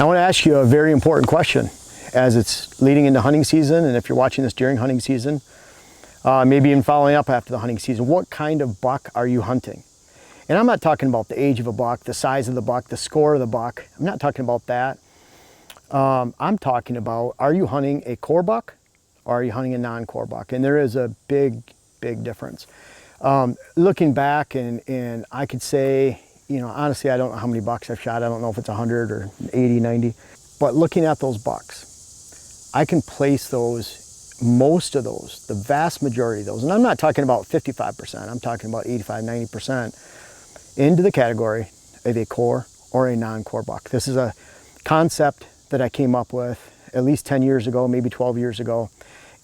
I want to ask you a very important question as it's leading into hunting season, and if you're watching this during hunting season, maybe even following up after the hunting season, what kind of buck are you hunting? And I'm not talking about the age of a buck, the size of the buck, the score of the buck. I'm not talking about that. I'm talking about, are you hunting a core buck or are you hunting a non-core buck? And there is a big difference. Looking back, and I could say, you know, honestly, I don't know how many bucks I've shot. I don't know if it's 100 or 80, 90. But looking at those bucks, I can place those, most of those, the vast majority of those, and I'm not talking about 55%, I'm talking about 85, 90%, into the category of a core or a non-core buck. This is a concept that I came up with at least 10 years ago, maybe 12 years ago.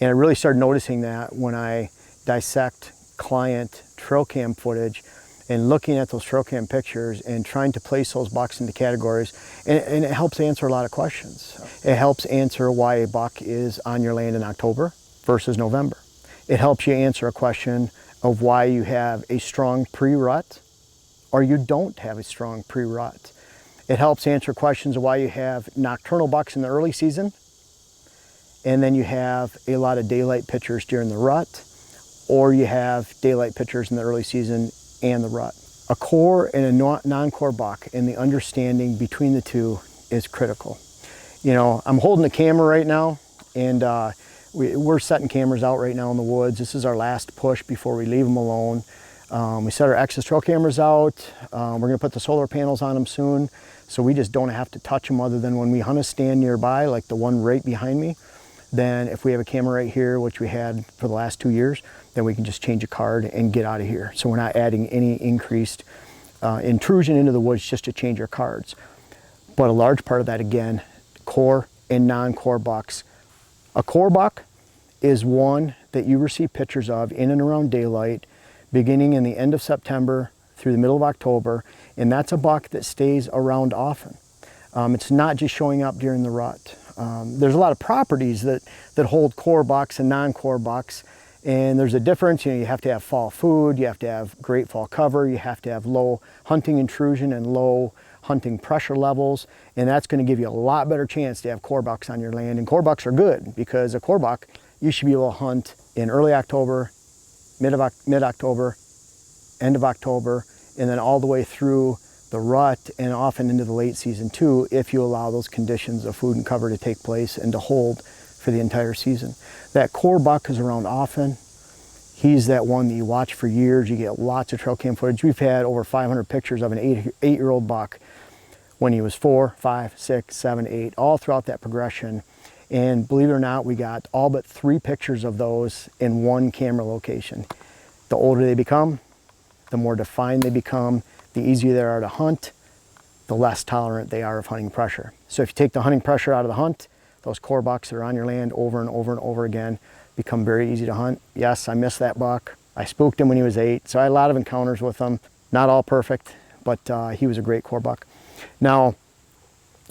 And I really started noticing that when I dissect client trail cam footage and looking at those trail cam pictures and trying to place those bucks into categories. And it helps answer a lot of questions. It helps answer why a buck is on your land in October versus November. It helps you answer a question of why you have a strong pre-rut or you don't have a strong pre-rut. It helps answer questions of why you have nocturnal bucks in the early season, and then you have a lot of daylight pictures during the rut, or you have daylight pictures in the early season and the rut. A core and a non-core buck, and the understanding between the two is critical. You know, I'm holding the camera right now, and we're setting cameras out right now in the woods. This is our last push before we leave them alone. We set our Access trail cameras out. We're gonna put the solar panels on them soon, so we just don't have to touch them other than when we hunt a stand nearby, like the one right behind me. Then if we have a camera right here, which we had for the last 2 years, then we can just change a card and get out of here. So we're not adding any increased intrusion into the woods just to change our cards. But a large part of that, again, core and non-core bucks. A core buck is one that you receive pictures of in and around daylight, beginning in the end of September through the middle of October, and that's a buck that stays around often. It's not just showing up during the rut. There's a lot of properties that hold core bucks and non-core bucks, and there's a difference. You know, you have to have fall food, you have to have great fall cover, you have to have low hunting intrusion and low hunting pressure levels, and that's going to give you a lot better chance to have core bucks on your land. And core bucks are good because a core buck you should be able to hunt in early October, mid-October, end of October, and then all the way through the rut and often into the late season too, if you allow those conditions of food and cover to take place and to hold for the entire season. That core buck is around often. He's that one that you watch for years. You get lots of trail cam footage. We've had over 500 pictures of an eight-year-old buck when he was 4, 5, 6, 7, 8, all throughout that progression. And believe it or not, we got all but 3 pictures of those in one camera location. The older they become, the more defined they become, the easier they are to hunt, the less tolerant they are of hunting pressure. So if you take the hunting pressure out of the hunt, those core bucks that are on your land over and over and over again become very easy to hunt. Yes, I missed that buck. I spooked him when he was 8, so I had a lot of encounters with him. Not all perfect, but he was a great core buck. Now,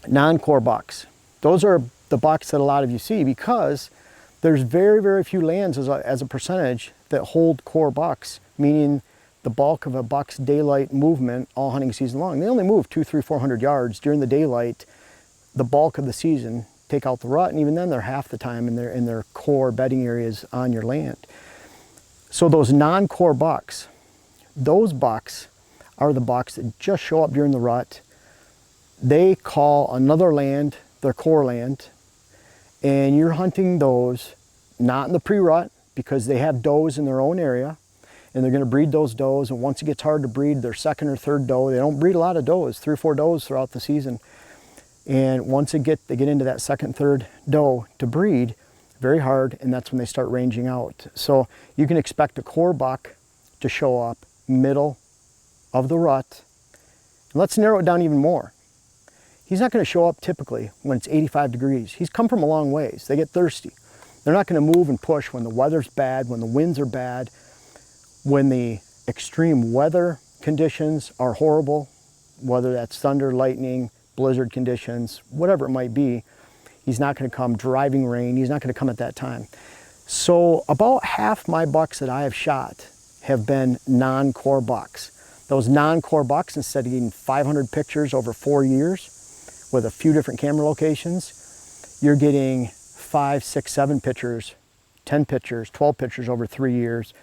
non-core bucks. Those are the bucks that a lot of you see because there's very few lands as a percentage that hold core bucks, meaning the bulk of a buck's daylight movement all hunting season long. They only move 200, 300, 400 yards during the daylight, the bulk of the season. Take out the rut, and even then they're half the time in their core bedding areas on your land. So those non-core bucks, those bucks are the bucks that just show up during the rut. They call another land their core land, and you're hunting those not in the pre-rut because they have does in their own area, and they're going to breed those does, and once it gets hard to breed their second or third doe, they don't breed a lot of does, 3 or 4 does throughout the season. And once they get into that second, third doe to breed, very hard, and that's when they start ranging out. So you can expect a core buck to show up middle of the rut. And let's narrow it down even more. He's not going to show up typically when it's 85 degrees. He's come from a long ways. They get thirsty. They're not going to move and push when the weather's bad, when the winds are bad, when the extreme weather conditions are horrible, whether that's thunder, lightning, blizzard conditions, whatever it might be. He's not going to come. Driving rain, he's not going to come at that time. So about half my bucks that I have shot have been non-core bucks. Those non-core bucks, instead of getting 500 pictures over 4 years, with a few different camera locations, you're getting 5, 6, 7 pictures, 10 pictures, 12 pictures over 3 years,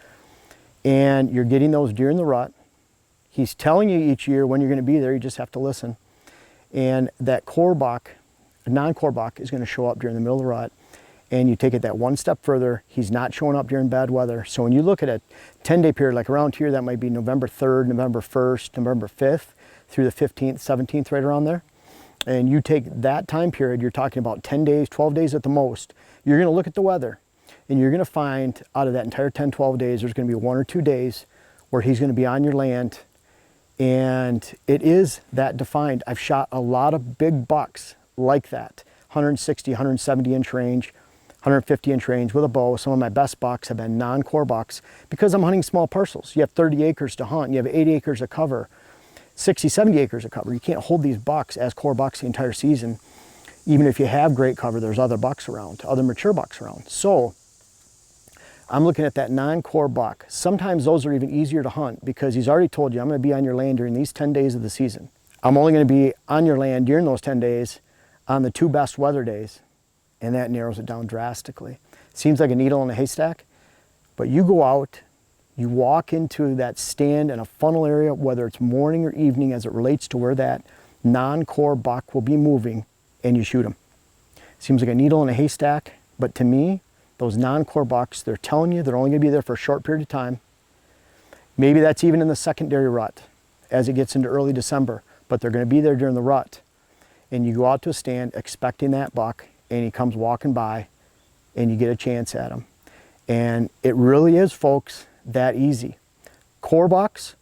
and you're getting those deer in the rut. He's telling you each year when you're going to be there, you just have to listen. And that core buck, a non-core buck, is going to show up during the middle of the rut, and you take it that one step further, he's not showing up during bad weather. So when you look at a 10-day period, like around here, that might be November 3rd, November 1st, November 5th, through the 15th, 17th, right around there, and you take that time period, you're talking about 10 days, 12 days at the most, you're going to look at the weather, and you're going to find out of that entire 10, 12 days, there's going to be 1 or 2 days where he's going to be on your land, and it is that defined. I've shot a lot of big bucks like that, 160, 170 inch range, 150 inch range with a bow. Some of my best bucks have been non-core bucks because I'm hunting small parcels. You have 30 acres to hunt, you have 80 acres of cover, 60, 70 acres of cover. You can't hold these bucks as core bucks the entire season. Even if you have great cover, there's other bucks around, other mature bucks around. So I'm looking at that non-core buck. Sometimes those are even easier to hunt because he's already told you, I'm going to be on your land during these 10 days of the season. I'm only going to be on your land during those 10 days on the 2 best weather days, and that narrows it down drastically. Seems like a needle in a haystack, but you go out, you walk into that stand in a funnel area, whether it's morning or evening as it relates to where that non-core buck will be moving, and you shoot him. Seems like a needle in a haystack, but to me, those non-core bucks, they're telling you they're only going to be there for a short period of time. Maybe that's even in the secondary rut as it gets into early December, but they're going to be there during the rut. And you go out to a stand expecting that buck, and he comes walking by, and you get a chance at him. And it really is, folks, that easy. Core bucks,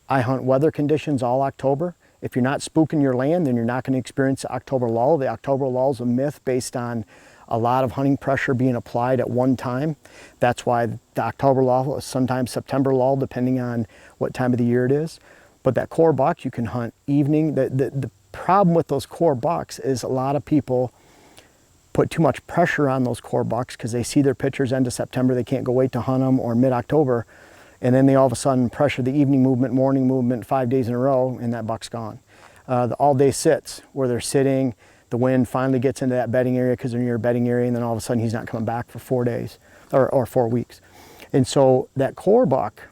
I hunt weather conditions all October. If you're not spooking your land, then you're not going to experience the October lull. The October lull is a myth based on a lot of hunting pressure being applied at one time. That's why the October lull is sometimes September lull, depending on what time of the year it is. But that core buck, you can hunt evening. The problem with those core bucks is a lot of people put too much pressure on those core bucks because they see their pictures end of September, they can't go wait to hunt them, or mid-October, and then they all of a sudden pressure the evening movement, morning movement 5 days in a row, and that buck's gone. The all-day sits, where they're sitting, the wind finally gets into that bedding area because they're near a bedding area, and then all of a sudden he's not coming back for 4 days, or 4 weeks. And so that core buck,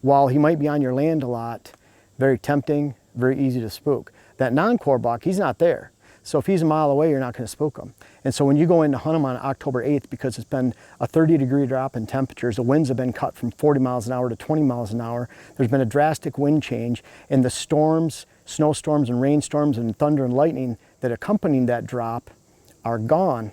while he might be on your land a lot, very tempting, very easy to spook. That non-core buck, he's not there. So if he's a mile away, you're not going to spook him. And so when you go in to hunt him on October 8th, because it's been a 30-degree drop in temperatures, the winds have been cut from 40 miles an hour to 20 miles an hour, there's been a drastic wind change, and the storms, snowstorms and rainstorms and thunder and lightning that accompany that drop are gone.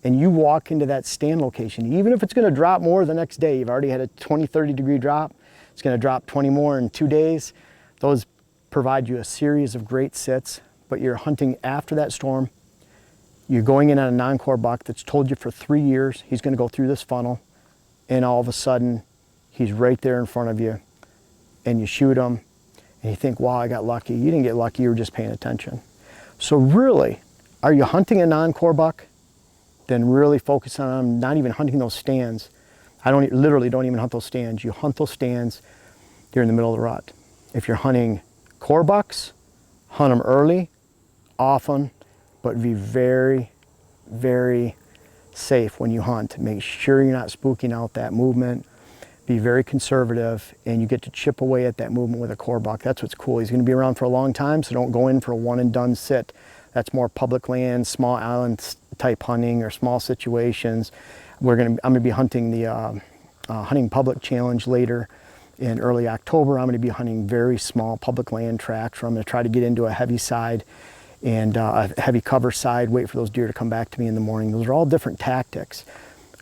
And you walk into that stand location, even if it's going to drop more the next day, you've already had a 20, 30-degree drop, it's going to drop 20 more in 2 days. Those provide you a series of great sits, but you're hunting after that storm. You're going in on a non-core buck that's told you for 3 years he's going to go through this funnel, and all of a sudden he's right there in front of you, and you shoot him, and you think, wow, I got lucky. You didn't get lucky, you were just paying attention. So really, are you hunting a non-core buck? Then really focus on not even hunting those stands. Literally don't even hunt those stands. You hunt those stands during the middle of the rut. If you're hunting core bucks, hunt them early, often, but be very, very safe when you hunt. Make sure you're not spooking out that movement. Be very conservative, and you get to chip away at that movement with a core buck. That's what's cool. He's going to be around for a long time, so don't go in for a one and done sit. That's more public land, small island type hunting, or small situations. I'm going to be hunting the Hunting Public Challenge later in early October. I'm going to be hunting very small public land tracts, where I'm going to try to get into a heavy side and a heavy cover side, wait for those deer to come back to me in the morning. Those are all different tactics.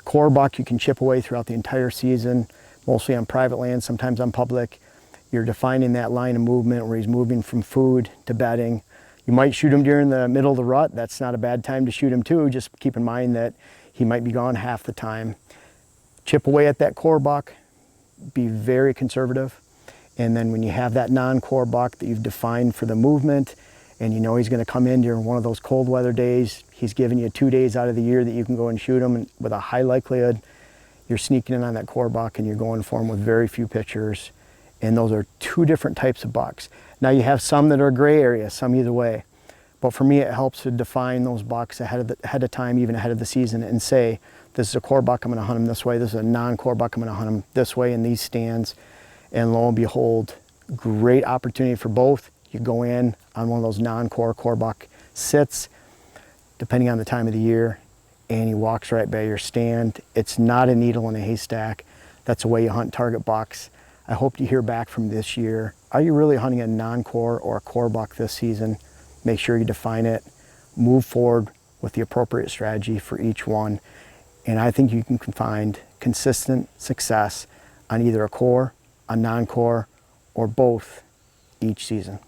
Core buck you can chip away throughout the entire season, mostly on private land, sometimes on public. You're defining that line of movement where he's moving from food to bedding. You might shoot him during the middle of the rut. That's not a bad time to shoot him too. Just keep in mind that he might be gone half the time. Chip away at that core buck, be very conservative. And then when you have that non-core buck that you've defined for the movement, and you know he's going to come in during one of those cold weather days, he's giving you 2 days out of the year that you can go and shoot him, and with a high likelihood you're sneaking in on that core buck and you're going for him with very few pictures. And those are 2 different types of bucks. Now you have some that are gray area, some either way, But for me, it helps to define those bucks ahead of time, even ahead of the season, and say, this is a core buck, I'm gonna hunt him this way. This is a non-core buck, I'm gonna hunt him this way in these stands. And lo and behold, great opportunity for both. You go in on one of those non-core core buck sits, depending on the time of the year, and he walks right by your stand. It's not a needle in a haystack. That's the way you hunt target bucks. I hope to hear back from this year. Are you really hunting a non-core or a core buck this season? Make sure you define it, move forward with the appropriate strategy for each one. And I think you can find consistent success on either a core, a non-core, or both each season.